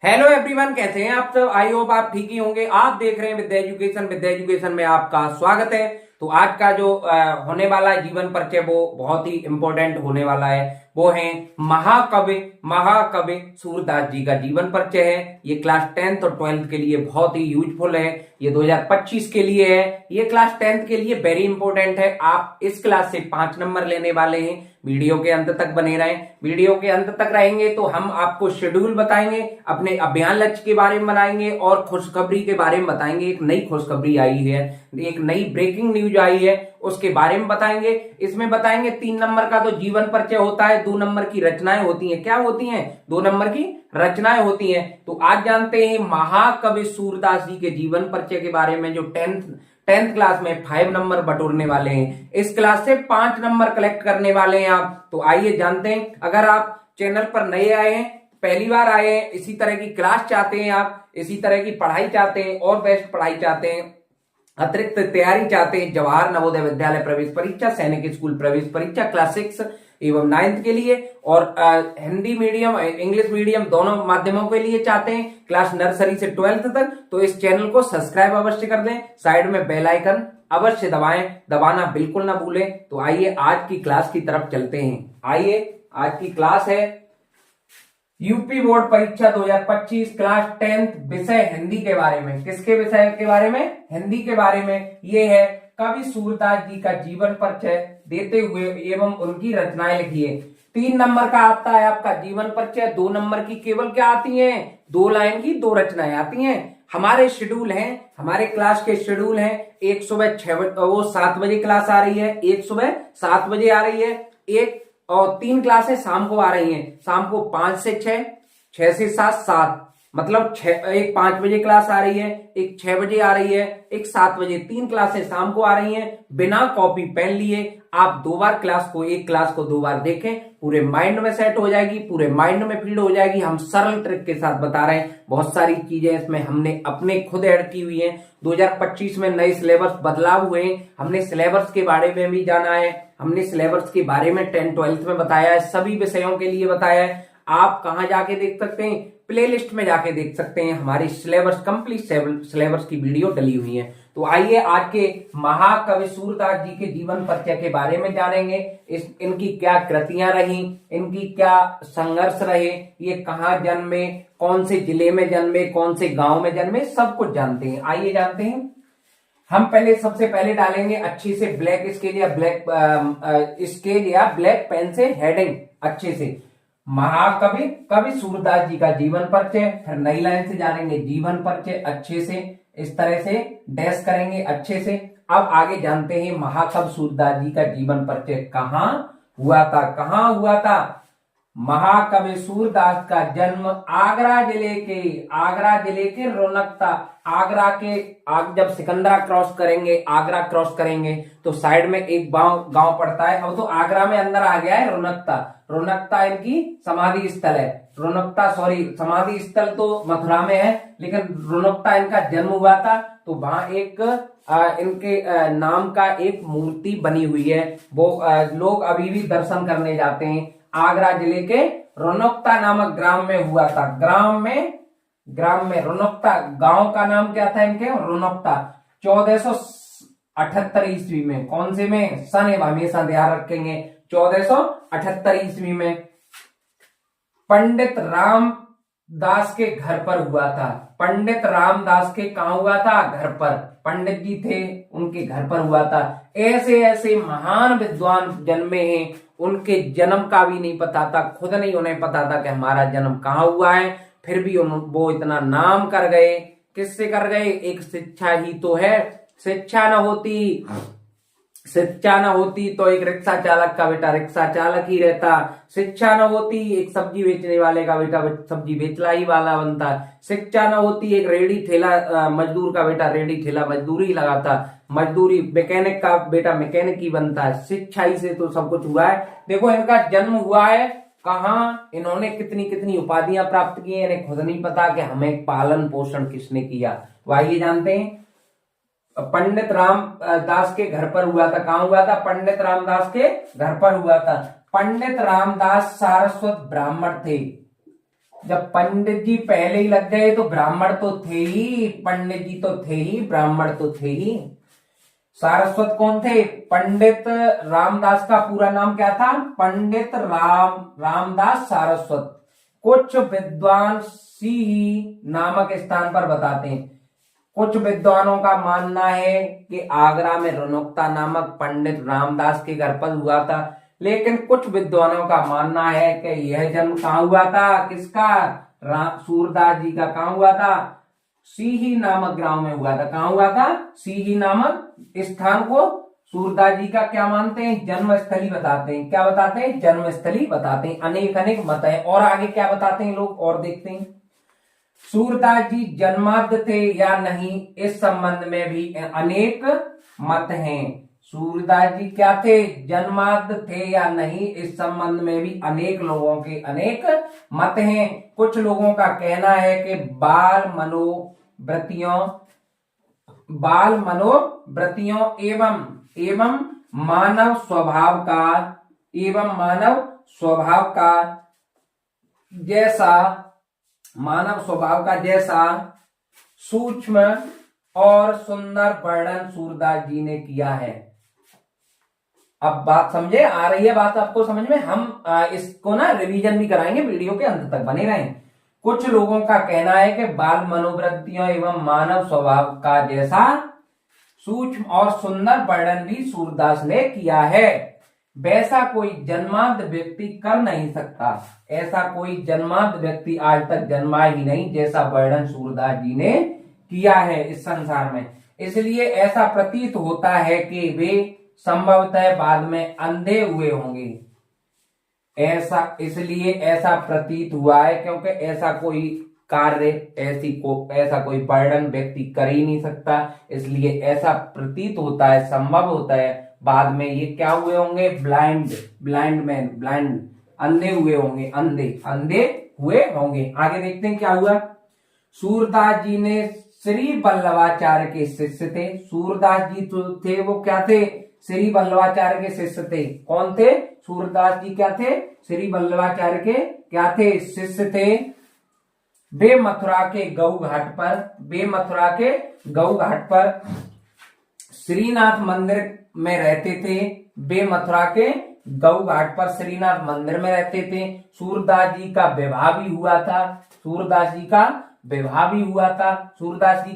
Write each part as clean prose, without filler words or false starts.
Hello everyone, कैसे हैं आप सब। आई होप आप ठीक ही होंगे। आप देख रहे हैं विद्या एजुकेशन। विद्या एजुकेशन में आपका स्वागत है। तो आज का जो होने वाला है जीवन परिचय वो बहुत ही इंपॉर्टेंट होने वाला है। वो है महाकवि महाकवि सूरदास जी का जीवन परिचय है। ये क्लास 10th और 12th के लिए बहुत ही यूजफुल है। ये 2025 के लिए है। ये क्लास 10th के लिए वेरी इंपॉर्टेंट है। आप इस क्लास से 5 नंबर लेने वाले हैं। वीडियो के अंत तक बने रहें। वीडियो के अंत तक रहेंगे तो हम आपको शेड्यूल बताएंगे, अपने अभियान लक्ष्य के बारे में बताएंगे और खुशखबरी के बारे में बताएंगे। एक नई खुशखबरी आई है, एक नई ब्रेकिंग न्यूज आई है, उसके बारे में बताएंगे। इसमें बताएंगे 3 नंबर का तो जीवन परिचय होता है, 2 नंबर की रचनाएं होती हैं। क्या होती हैं? 2 नंबर की रचनाएं होती हैं। तो आज जानते हैं महाकवि सूरदास जी के जीवन परिचय के बारे में, जो टेंथ क्लास में 5 नंबर बटोरने वाले हैं। इस क्लास से 5 नंबर कलेक्ट करने वाले हैं आप। तो आइए जानते हैं। अगर आप चैनल पर नए आए हैं, पहली बार आए हैं, इसी तरह की क्लास चाहते हैं, आप इसी तरह की पढ़ाई चाहते हैं और बेस्ट पढ़ाई चाहते हैं, अतिरिक्त तैयारी चाहते हैं, जवाहर नवोदय विद्यालय प्रवेश परीक्षा, सैनिक स्कूल प्रवेश परीक्षा क्लास 6 एवं 9th के लिए और हिंदी मीडियम इंग्लिश मीडियम दोनों माध्यमों के लिए चाहते हैं, क्लास नर्सरी से 12th तक, तो इस चैनल को सब्सक्राइब अवश्य कर दें। साइड में बेल आइकन अवश्य दबाएं, दबाना बिल्कुल ना भूलें। तो आइए आज की क्लास की तरफ चलते हैं। आइए, आज की क्लास है यूपी बोर्ड परीक्षा 2025 क्लास 10th, विषय हिंदी के बारे में। किसके विषय के बारे में? हिंदी के बारे में। ये है कवि सूरदास जी का जीवन परिचय देते हुए एवं उनकी रचनाएं लिखिए। 3 नंबर का आता है आपका जीवन परिचय, 2 नंबर की केवल क्या आती है? 2 लाइन की 2 रचनाएं आती हैं। हमारे शेड्यूल हैं, हमारे क्लास के शेड्यूल हैं। एक सुबह 7 बजे क्लास आ रही है, एक सुबह 7 बजे आ रही है, एक और 3 क्लासें शाम को आ रही हैं। शाम को 5 से 6, 6 से 7, 7 मतलब एक 5 बजे क्लास आ रही है, एक 6 बजे आ रही है, एक 7 बजे। 3 क्लासें शाम को आ रही हैं। बिना कॉपी पेन लिए आप 2 बार एक क्लास को 2 बार देखें, पूरे माइंड में सेट हो जाएगी, पूरे माइंड में फीड हो जाएगी। हम सरल ट्रिक के साथ बता रहे हैं। बहुत सारी चीजें इसमें हमने अपने खुद ऐड की हुई हैं। 2025 में नए सिलेबस बदलाव हुए, हमने सिलेबस के बारे में भी जाना है। हमने सिलेबस के बारे में 10th 12th में बताया है, सभी विषयों के लिए बताया है। आप कहां जाके देख सकते हैं? प्लेलिस्ट में जाके देख सकते हैं। हमारी सिलेबस कंप्लीट सिलेबस की वीडियो डली हुई है। तो आइए आज के महाकवि सूरदास जी के जीवन परिचय के बारे में जानेंगे। इनकी क्या कृतियां रही, इनकी क्या संघर्ष रहे, ये कहाँ जन्मे, कौन से जिले में जन्मे, कौन से गांव में जन्मे, सब कुछ जानते हैं। आइए जानते हैं। हम सबसे पहले डालेंगे अच्छे से ब्लैक स्केल या ब्लैक पेन से हेडिंग अच्छे से। महाकवि कवि सूरदास जी का जीवन परिचय, फिर नई लाइन से जानेंगे जीवन परिचय अच्छे से, इस तरह से डैश करेंगे अच्छे से। अब आगे जानते हैं महाकवि सूरदास जी का जीवन परिचय कहाँ हुआ था। कहाँ हुआ था? महाकवि सूरदास का जन्म आगरा जिले के रौनकता, जब सिकंदरा क्रॉस करेंगे, आगरा क्रॉस करेंगे तो साइड में एक गांव पड़ता है। अब तो आगरा में अंदर आ गया है रौनकता इनकी समाधि स्थल है। समाधि स्थल तो मथुरा में है, लेकिन रौनकता इनका जन्म हुआ था। तो वहां एक इनके नाम का एक मूर्ति बनी हुई है। वो लोग अभी भी दर्शन करने जाते हैं। आगरा जिले के रौनकता नामक ग्राम में हुआ था। ग्राम में रौनकता, गांव का नाम क्या था इनके? रौनकता। 1478 ईस्वी में, कौन से में? सन हमेशा ध्यान रखेंगे। 1478 ईस्वी में पंडित रामदास के घर पर हुआ था। पंडित रामदास के कहां हुआ था? घर पर। पंडित जी थे, उनके घर पर हुआ था। ऐसे ऐसे महान विद्वान जन्मे हैं, उनके जन्म का भी नहीं पता था, खुद नहीं उन्हें पता था कि हमारा जन्म कहाँ हुआ है। फिर भी वो इतना नाम कर गए। किससे कर गए? एक शिक्षा ही तो है। शिक्षा न होती तो एक रिक्शा चालक का बेटा रिक्शा चालक ही रहता। शिक्षा न होती एक सब्जी बेचने वाले का बेटा सब्जी बेचला ही वाला बनता। शिक्षा न होती एक रेडी ठेला मजदूर का बेटा रेडी ठेला मजदूरी लगाता। मजदूरी मैकेनिक का बेटा मैकेनिक ही बनता है। शिक्षा ही से तो सब कुछ हुआ है। देखो, इनका जन्म हुआ है कहाँ, इन्होंने कितनी कितनी उपाधियां प्राप्त की हैं, इन्हें खुद नहीं पता कि हमें पालन पोषण किसने किया। तो आइए जानते हैं। पंडित रामदास के घर पर हुआ था। कहां हुआ था? पंडित रामदास के घर पर हुआ था। पंडित रामदास सारस्वत ब्राह्मण थे। जब पंडित जी पहले ही लग गए तो ब्राह्मण तो थे ही, पंडित जी तो थे ही, ब्राह्मण तो थे ही। सारस्वत कौन थे? पंडित रामदास का पूरा नाम क्या था? पंडित रामदास सारस्वत। कुछ विद्वान सीही नामक स्थान पर बताते हैं। कुछ विद्वानों का मानना है कि आगरा में रुनुकता नामक पंडित रामदास के घर पर हुआ था, लेकिन कुछ विद्वानों का मानना है कि यह जन्म कहाँ हुआ था? किसका? सूरदास जी का। कहाँ हुआ था? सीही नामक ग्राम में हुआ था। कहाँ हुआ था? सीही नामक स्थान को सूरदास जी का क्या मानते हैं? जन्मस्थली बताते हैं। क्या बताते हैं? जन्मस्थली बताते हैं। अनेक अनेक मत है। और आगे क्या बताते हैं लोग, और देखते हैं। सूरदास जी जन्माद्ध थे या नहीं, इस संबंध में भी अनेक मत हैं। सूरदास जी क्या थे? जन्माद्ध थे या नहीं, इस संबंध में भी अनेक लोगों के अनेक मत हैं। कुछ लोगों का कहना है कि बाल मनोवृत्तियों एवं मानव स्वभाव का जैसा सूक्ष्म और सुंदर वर्णन सूरदास जी ने किया है। अब बात समझे? आ रही है बात आपको समझ में? हम इसको ना रिवीजन भी कराएंगे, वीडियो के अंत तक बने रहें। कुछ लोगों का कहना है कि बाल मनोवृत्तियों एवं मानव स्वभाव का जैसा सूक्ष्म और सुंदर वर्णन भी सूरदास ने किया है। वैसा कोई जन्मांध व्यक्ति कर नहीं सकता। ऐसा कोई जन्मांध व्यक्ति आज तक जन्मा ही नहीं जैसा वर्णन सूरदास जी ने किया है इस संसार में। इसलिए ऐसा प्रतीत होता है कि वे संभवतः बाद में अंधे हुए होंगे। इसलिए ऐसा प्रतीत हुआ है क्योंकि ऐसा कोई कार्य ऐसा कोई वर्णन व्यक्ति कर ही नहीं सकता। इसलिए ऐसा प्रतीत होता है, संभव होता है बाद में ये क्या हुए होंगे? ब्लाइंड अंधे हुए होंगे। अंधे हुए होंगे। आगे देखते हैं क्या हुआ। सूरदास जी ने श्री वल्लभाचार्य के शिष्य थे। सूरदास जी तो थे वो क्या थे? श्री वल्लभाचार्य के शिष्य थे। कौन थे? सूरदास जी क्या थे? श्री वल्लभाचार्य के क्या थे? शिष्य थे। वे मथुरा के गऊ घाट पर श्रीनाथ मंदिर में रहते थे। वे मथुरा के गऊ घाट पर श्रीनाथ मंदिर में रहते थे। सूरदास जी का विवाह भी हुआ था। सूरदास जी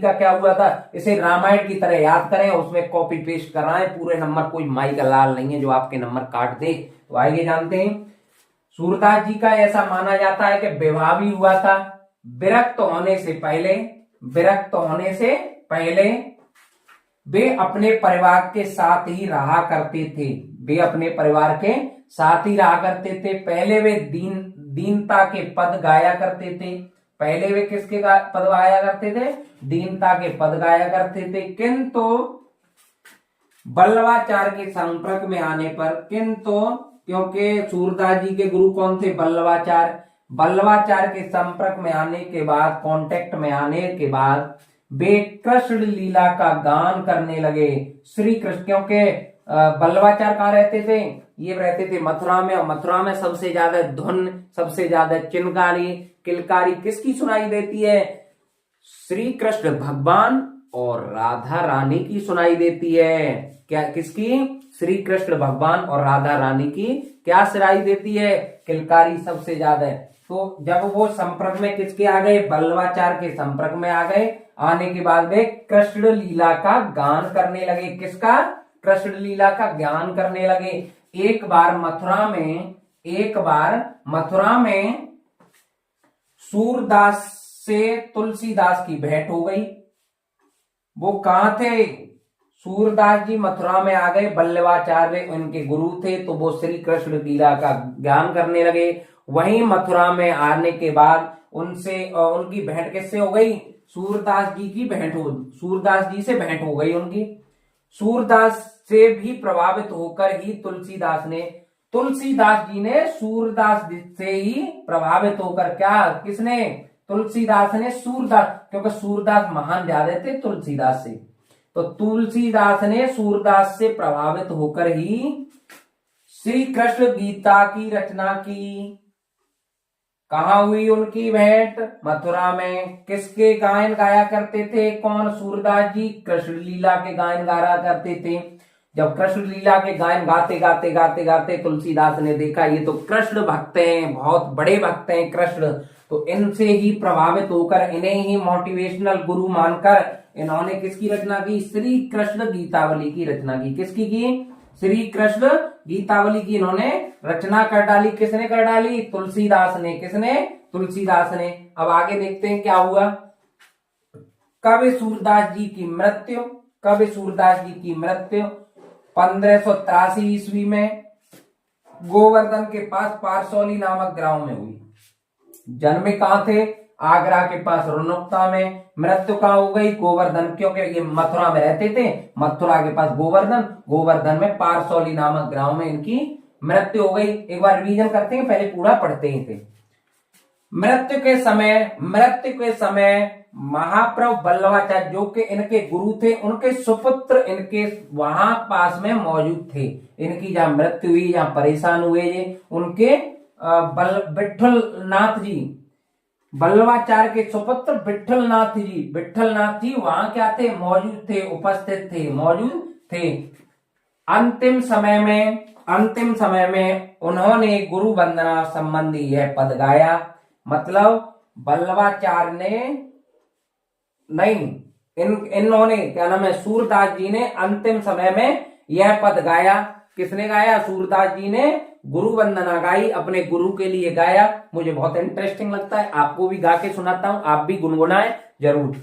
का क्या हुआ था? इसे रामायण की तरह याद करें, उसमें कॉपी पेस्ट कराएं पूरे नंबर। कोई माई का लाल नहीं है जो आपके नंबर काट दे। तो आइए जानते हैं। सूरदास जी का ऐसा माना जाता है कि विवाह भी हुआ था। विरक्त होने से पहले वे अपने परिवार के साथ ही रहा करते थे। पहले वे दीनता के पद गाया करते थे। पहले वे किसके पद गाया करते थे? दीनता के पद गाया करते थे। किंतु वल्लभाचार्य के संपर्क में आने पर, क्योंकि सूरदास जी के गुरु कौन थे? वल्लभाचार्य के संपर्क में आने के बाद, कांटेक्ट में आने के बाद वे कृष्ण लीला का गान करने लगे। श्री कृष्ण, क्योंकि वल्लभाचार्य कहाँ रहते थे? ये रहते थे मथुरा में। और मथुरा में सबसे ज्यादा धुन, सबसे ज्यादा चिनकारी, किलकारी किसकी सुनाई देती है? श्री कृष्ण भगवान और राधा रानी की सुनाई देती है। क्या किसकी? श्री कृष्ण भगवान और राधा रानी की क्या सुनाई देती है? किलकारी सबसे ज्यादा। तो जब वो संपर्क में किसके आ गए? वल्लभाचार्य के संपर्क में आ गए। आने के बाद वे कृष्ण लीला का गान करने लगे। किसका? कृष्ण लीला का गान करने लगे। एक बार मथुरा में सूरदास से तुलसीदास की भेंट हो गई। वो कहां थे? सूरदास जी मथुरा में आ गए। वल्लभाचार्य उनके गुरु थे, तो वो श्री कृष्ण लीला का ज्ञान करने लगे। वहीं मथुरा में आने के बाद उनकी भेंट किससे हो गई? सूरदास जी से भेंट हो गई उनकी। सूरदास से भी प्रभावित होकर ही तुलसीदास जी ने सूरदास से ही प्रभावित होकर, क्या किसने? तुलसीदास ने सूरदास, क्योंकि सूरदास महान ज्यादा थे तुलसीदास से, तो तुलसीदास ने सूरदास से प्रभावित होकर ही श्री कृष्ण गीता की रचना की। कहाँ हुई उनकी भेंट? मथुरा में। किसके गायन गाया करते थे? कौन? सूरदास जी कृष्ण लीला के गायन गाया करते थे। जब कृष्ण लीला के गायन गाते गाते गाते गाते तुलसीदास ने देखा ये तो कृष्ण भक्त हैं, बहुत बड़े भक्त हैं कृष्ण, तो इनसे ही प्रभावित होकर इन्हें ही मोटिवेशनल गुरु मानकर इन्होंने किसकी रचना की? श्री कृष्ण गीतावली की रचना की। किसकी की? श्री कृष्ण गीतावली की इन्होंने रचना कर डाली। किसने कर डाली? तुलसीदास ने। किसने? तुलसीदास ने। अब आगे देखते हैं क्या हुआ। कवि सूरदास जी की मृत्यु, कवि सूरदास जी की मृत्यु 1583 ईस्वी में गोवर्धन के पास पारसौली नामक गांव में हुई। जन्मे कहां थे? आगरा के पास रुनुक्ता में। मृत्यु कहां हो गई? गोवर्धन, क्योंकि ये मथुरा में रहते थे, मथुरा के पास गोवर्धन, गोवर्धन में पारसौली नामक गांव में इनकी मृत्यु हो गई। एक बार रिवीजन करते हैं, पहले पूरा पढ़ते ही थे। मृत्यु के समय महाप्रभु बल्लभाचार्य जो कि इनके गुरु थे, उनके सुपुत्र इनके वहां पास में मौजूद थे। इनकी जहां मृत्यु हुई, जहां परेशान हुए ये, उनके विठ्ठलनाथ जी, बल्लभाचार्य के सुपुत्र विठ्ठलनाथ जी वहां क्या थे? मौजूद थे, उपस्थित थे, मौजूद थे। अंतिम समय में उन्होंने गुरु वंदना संबंधी यह पद गाया। मतलब बल्लभाचार्य ने नहीं, इन्होंने क्या नाम है, सूरदास जी ने अंतिम समय में यह पद गाया। किसने गाया? सूरदास जी ने गुरु वंदना गाई, अपने गुरु के लिए गाया। मुझे बहुत इंटरेस्टिंग लगता है, आपको भी गा के सुनाता हूं, आप भी गुनगुनाएं जरूर।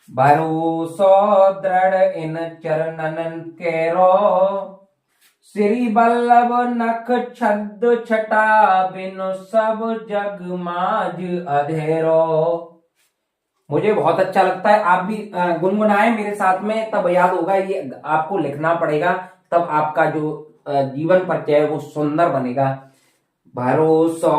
भरोसो दृढ़ इन चरणन केरो, श्री बल्लभ नख छद छटा बिनु सब जग माज अधेरो। मुझे बहुत अच्छा लगता है, आप भी गुनगुनाएं मेरे साथ में, तब याद होगा। ये आपको लिखना पड़ेगा, तब आपका जो जीवन परिचय है वो सुंदर बनेगा। भरोसो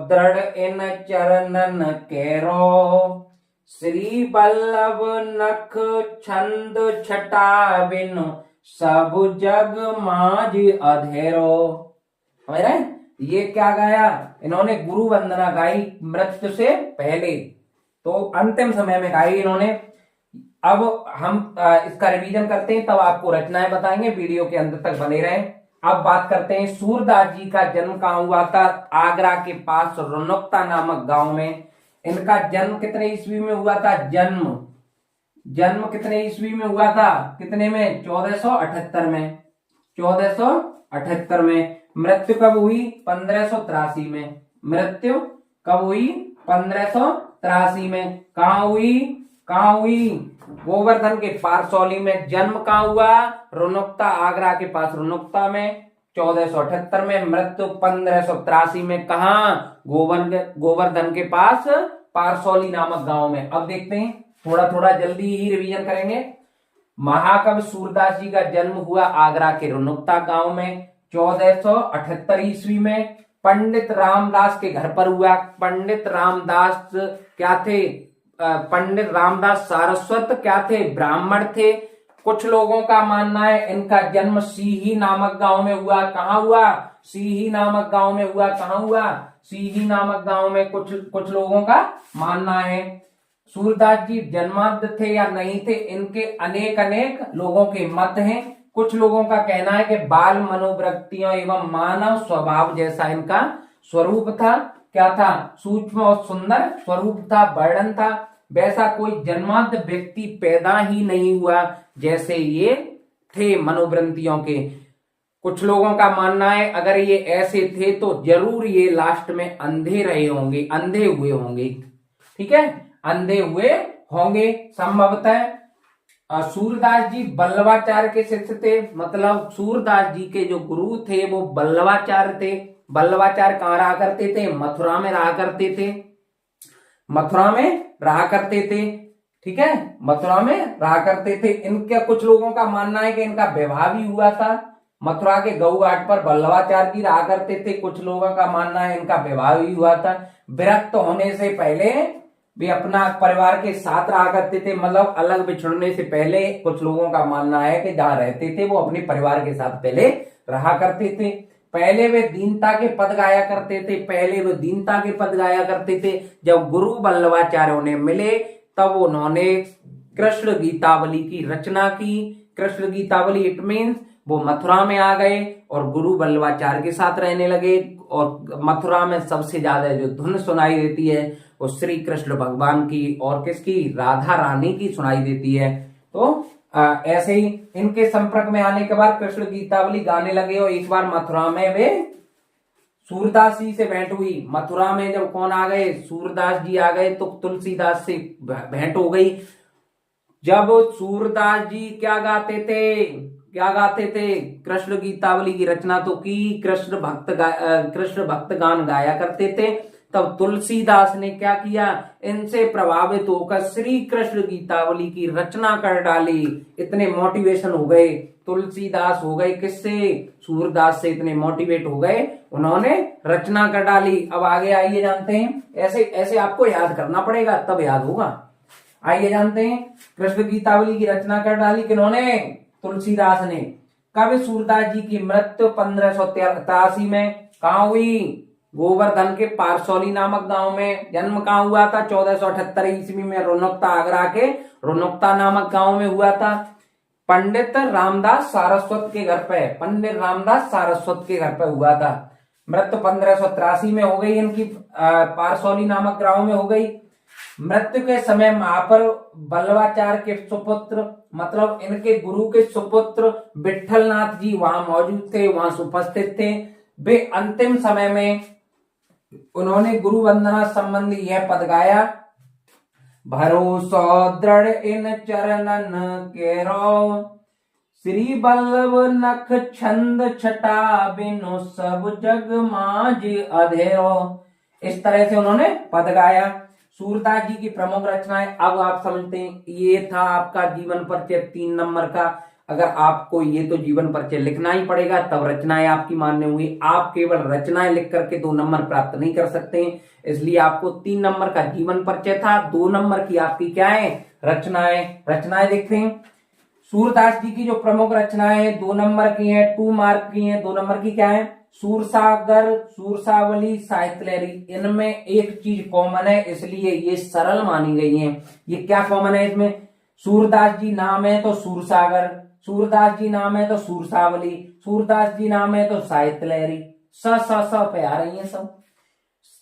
दृढ़ इन चरणन केरो, श्री बल्लभ नख छंद छटा बिनु सब जग माज अधेरो। समझ रहे हैं? ये क्या गाया इन्होंने? गुरु वंदना गाई मृत्यु से पहले, तो अंतिम समय में गाई इन्होंने। अब हम इसका रिवीजन करते हैं, तब आपको रचनाएं बताएंगे, वीडियो के अंत तक बने रहें। अब बात करते हैं सूरदास जी का जन्म कहां हुआ था? आगरा के पास रुनुक्ता नामक गांव में। इनका जन्म कितने ईस्वी में हुआ था? जन्म कितने ईस्वी में हुआ था? कितने में? 1478 में। 1478 में। मृत्यु कब हुई? 1583 में। मृत्यु कब हुई? 1583 में। कहां हुई? गोवर्धन के पारसौली में। जन्म कहां हुआ? रुनुक्ता, आगरा के पास रुनुक्ता में 1478 में। मृत्यु 1583 में। कहा? गोवर्धन के पास पारसौली नामक गांव में। अब देखते हैं, थोड़ा थोड़ा जल्दी ही रिवीजन करेंगे। महाकवि सूरदास जी का जन्म हुआ आगरा के रुनुक्ता गांव में 1478 ईस्वी में। पंडित रामदास के घर पर हुआ। पंडित रामदास क्या थे? पंडित रामदास सारस्वत क्या थे? ब्राह्मण थे। कुछ लोगों का मानना है इनका जन्म सीही नामक गांव में हुआ। कहां हुआ? सीही नामक गांव में हुआ। कहां हुआ? सीही नामक गांव में। कुछ लोगों का मानना है। सूरदास जी जन्माद्ध थे या नहीं थे, इनके अनेक लोगों के मत हैं। कुछ लोगों का कहना है कि बाल मनोवृत्तियों एवं मानव स्वभाव जैसा इनका स्वरूप था। क्या था? सूक्ष्म और सुंदर स्वरूप था, वर्णन था। वैसा कोई जन्माद्ध व्यक्ति पैदा ही नहीं हुआ जैसे ये थे मनोवृत्तियों के। कुछ लोगों का मानना है अगर ये ऐसे थे तो जरूर ये लास्ट में अंधे रहे होंगे, अंधे हुए होंगे। ठीक है, अंधे हुए होंगे संभवतः। सूरदास जी बल्लभाचार्य के शिष्य थे, मतलब सूरदास जी के जो गुरु थे वो बल्लभाचार्य थे। बल्लभाचार्य कहाँ रहा करते थे? मथुरा में रहा करते थे। मथुरा में रहा करते थे। ठीक है, मथुरा में रहा करते थे। इनके कुछ लोगों का मानना है कि इनका विवाह भी हुआ था। मथुरा के गऊ घाट पर बल्लभाचार्य जी रहा करते थे। कुछ लोगों का मानना है इनका विवाह भी हुआ था। विरक्त होने से पहले भी अपना परिवार के साथ रहा करते थे, मतलब अलग बिछड़ने से पहले कुछ लोगों का मानना है कि जहां रहते थे वो अपने परिवार के साथ पहले रहा करते थे। पहले वे दीनता के पद गाया करते थे, पहले वे दीनता के पद गाया करते थे। जब गुरु वल्लभाचार्य उन्हें मिले तब उन्होंने कृष्ण गीतावली की रचना की। कृष्ण गीतावली इट मीन्स वो मथुरा में आ गए और गुरु वल्लभाचार्य के साथ रहने लगे। और मथुरा में सबसे ज्यादा जो धुन सुनाई देती है वो श्री कृष्ण भगवान की और किसकी, राधा रानी की सुनाई देती है। तो ऐसे ही इनके संपर्क में आने के बाद कृष्ण गीतावली गाने लगे और एक बार मथुरा में वे सूरदास जी से भेंट हुई। मथुरा में जब कौन आ गए, सूरदास जी आ गए, तो तुलसीदास से भेंट हो गई। जब सूरदास जी क्या गाते थे, कृष्ण गीतावली की रचना तो की, कृष्ण भक्त गान गाया करते थे। तब तुलसीदास ने क्या किया, इनसे प्रभावित होकर श्री कृष्ण गीतावली की रचना कर डाली। इतने मोटिवेशन हो गए तुलसीदास, हो गए किससे, सूरदास से इतने मोटिवेट हो गए, उन्होंने रचना कर डाली। अब आगे आइए जानते हैं, ऐसे ऐसे आपको याद करना पड़ेगा तब याद होगा। आइए जानते हैं, कृष्ण गीतावली की रचना कर डाली किन्होंने, तुलसीदास ने। कवि सूरदास जी की मृत्यु 1583 में कहाँ हुई, गोवर्धन के पारसौली नामक गांव में। जन्म कहाँ हुआ था, 1478 ईस्वी में रोनकता, आगरा के रोनकता नामक गांव में हुआ था। पंडित रामदास सारस्वत के घर पे, पंडित रामदास सारस्वत के घर पे हुआ था। मृत्यु 1583 में हो गई इनकी, पारसौली नामक गांव में हो गई। मृत्यु के समय महापर वल्लभाचार्य के सुपुत्र, मतलब इनके गुरु के सुपुत्र विठलनाथ जी वहां मौजूद थे, वहां उपस्थित थे। वे अंतिम समय में उन्होंने गुरु वंदना संबंधी यह पद गाया, भरोसो दृढ़ इन चरणन केरो, श्री वल्लभ नख छंद छटा बिनु सब जग माज अधेरो। इस तरह से उन्होंने पद गाया। सूरदास जी की प्रमुख रचनाएं, अब आप समझते हैं, ये था आपका जीवन परिचय 3 नंबर का। अगर आपको ये तो जीवन परिचय लिखना ही पड़ेगा तब रचनाएं आपकी मान्य होंगी। आप केवल रचनाएं लिख करके 2 नंबर प्राप्त नहीं कर सकते हैं, इसलिए आपको 3 नंबर का जीवन परिचय था, 2 नंबर की आपकी क्या है, रचनाएं देखते हैं। सूरदास जी की जो प्रमुख रचनाएं 2 नंबर की है, 2 मार्क की है, 2 नंबर की क्या है, सूरसागर, सूरसावली, साहित्य लहरी। इनमें एक चीज कॉमन है, इसलिए ये सरल मानी गई है। ये क्या कॉमन है इसमें, सूरदास जी नाम है तो सूरसागर, सूरदास जी नाम है तो सूरसावली, सूरदास जी नाम है तो साहित्य लहरी। स पे आ रही है सब,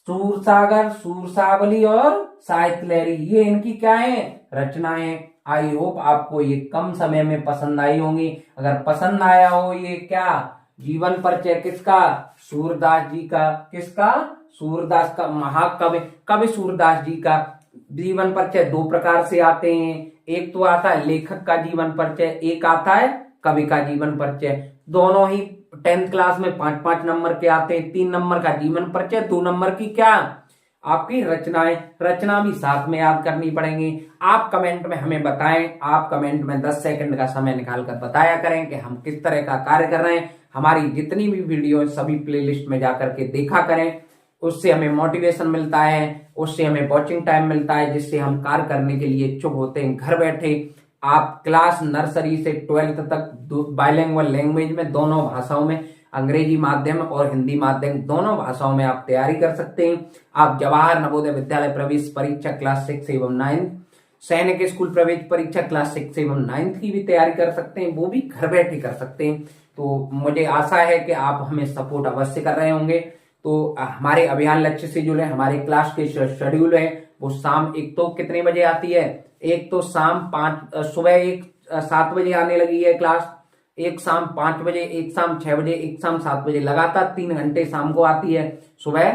सूरसागर, सूरसावली और साहित्य लहरी, ये इनकी क्या है, रचनाएं। आई होप आपको ये कम समय में पसंद आई होंगी। अगर पसंद आया हो ये क्या, जीवन परिचय किसका, सूरदास जी का, किसका, सूरदास का, महाकवि कवि सूरदास जी का जीवन परिचय 2 प्रकार से आते हैं। एक तो आता है लेखक का जीवन परिचय, एक आता है कवि का जीवन परिचय। दोनों ही 10th क्लास में 5-5 नंबर के आते हैं। 3 नंबर का जीवन परिचय, 2 नंबर की क्या, आपकी रचनाएं। रचना भी साथ में याद करनी पड़ेंगी। आप कमेंट में हमें बताएं, आप कमेंट में 10 सेकंड का समय निकालकर बताया करें कि हम किस तरह का कार्य कर रहे हैं। हमारी जितनी भी वीडियो सभी प्लेलिस्ट में जाकर के देखा करें, उससे हमें मोटिवेशन मिलता है, उससे हमें वॉचिंग टाइम मिलता है, जिससे हम कार्य करने के लिए इच्छुक होते हैं। घर बैठे आप क्लास नर्सरी से 12th तक बाइलिंगुअल लैंग्वेज में, दोनों भाषाओं में, अंग्रेजी माध्यम और हिंदी माध्यम दोनों भाषाओं में आप तैयारी कर सकते हैं। आप जवाहर नवोदय विद्यालय प्रवेश परीक्षा क्लास 6 एवं 9, सैनिक स्कूल प्रवेश परीक्षा क्लास 6 एवं 9 की भी तैयारी कर सकते हैं, वो भी घर बैठे कर सकते हैं। तो मुझे आशा है कि आप हमें सपोर्ट अवश्य कर रहे होंगे। तो हमारे अभियान लक्ष्य से जुड़े हमारे क्लास के शेड्यूल है, वो शाम एक तो कितने बजे आती है, एक तो सुबह 7 बजे आने लगी है क्लास, एक शाम 5 बजे, एक शाम 6 बजे, एक शाम 7 बजे, लगातार 3 घंटे शाम को आती है। सुबह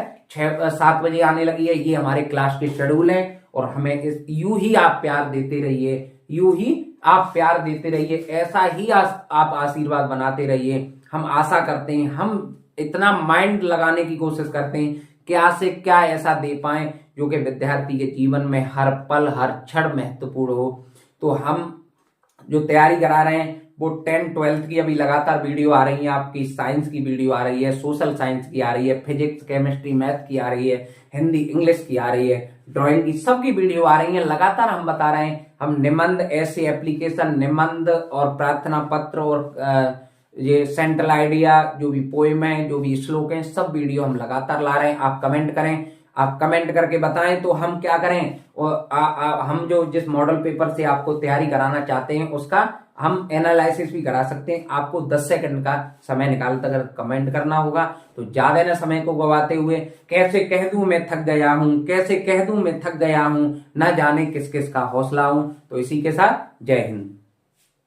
7 बजे आने लगी है। ये हमारे क्लास के शेड्यूल है और हमें यूं ही आप प्यार देते रहिए, यूं ही आप प्यार देते रहिए, ऐसा ही आप आशीर्वाद बनाते रहिए। हम आशा करते हैं, हम इतना माइंड लगाने की कोशिश करते हैं क्या से क्या ऐसा दे पाए जो कि विद्यार्थी के जीवन में हर पल हर क्षण महत्वपूर्ण हो। तो हम जो तैयारी करा रहे हैं वो 10th 12th की अभी लगातार वीडियो आ रही है आपकी, साइंस की वीडियो आ रही है, सोशल साइंस की आ रही है, फिजिक्स केमिस्ट्री मैथ की आ रही है, हिंदी इंग्लिश की आ रही है, ड्राइंग की, सबकी वीडियो आ रही है। लगातार हम बता रहे हैं, हम निबंध, ऐसे एप्लीकेशन, निबंध और प्रार्थना पत्र और ये सेंट्रल आइडिया, जो भी पोएम है, जो भी श्लोक है, सब वीडियो हम लगातार ला रहे हैं। आप कमेंट करें, आप कमेंट करके बताएं तो हम क्या करें, और हम जो जिस मॉडल पेपर से आपको तैयारी कराना चाहते हैं उसका हम एनालिसिस भी करा सकते हैं। आपको 10 सेकंड का समय निकाल कर अगर कमेंट करना होगा तो ज्यादा ना समय को गवाते हुए कैसे कह दूं मैं थक गया हूं, कैसे कह दूं मैं थक गया हूं, ना जाने किस किस का हौसला हूं। तो इसी के साथ जय हिंद।